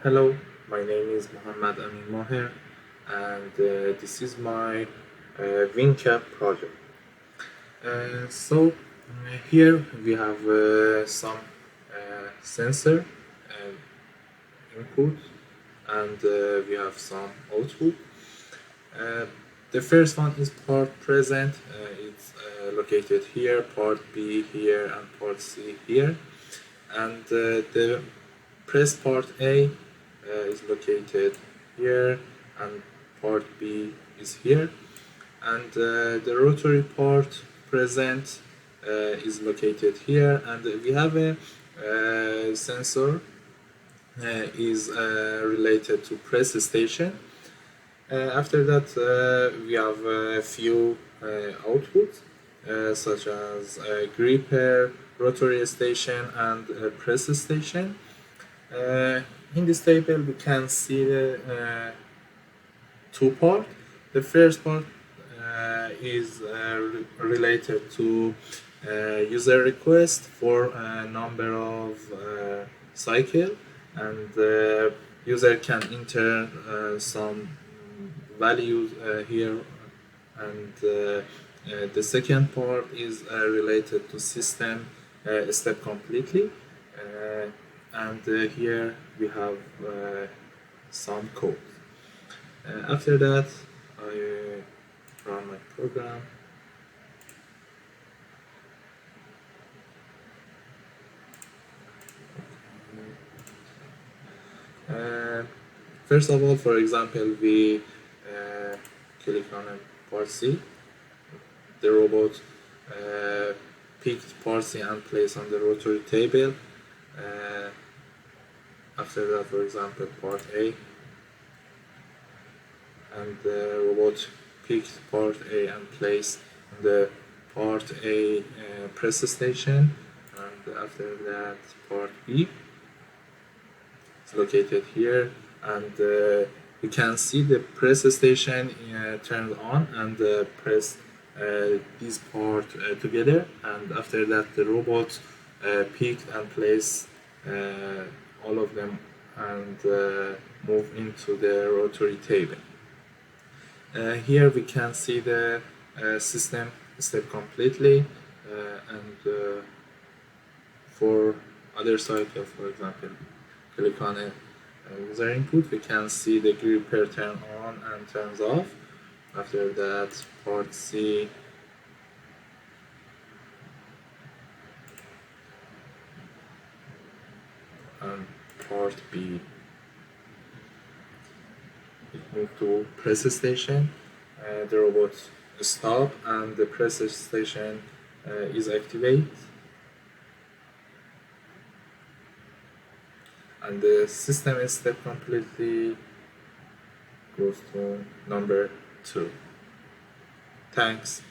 Hello, my name is Mohammad Amin Moher, and this is my WinCap project. Here we have some sensor input, and we have some output. Uh, the first one is port present. It's located here, port B here, and port C here. And the press port A is located here, and port B is here. And the rotary port present is located here, and we have a sensor is related to press station. After that, we have a few outputs, such as gripper, rotary station, and press station. In this table, we can see the two parts. The first part is related to user request for a number of cycle, and the user can enter some values here, and the second part is related to system step completely, and here we have some code. After that, I run my program. Uh, First of all, for example, we click on a part C. The robot picked part C and placed on the rotary table. After that, for example, part A, and the robot picked part A and placed on the part A press station, and after that, part B is located here, and you can see the press station turned on, and press this part together, and after that the robot picked and placed all of them and move into the rotary table. Here we can see the system step completely, and for other cycle, for example, click on a user input, we can see the gripper turn on and turns off. After that, part C and part B. We move to press station. The robot stop, and the press station is activated, and the system step completely goes to number 2. Thanks.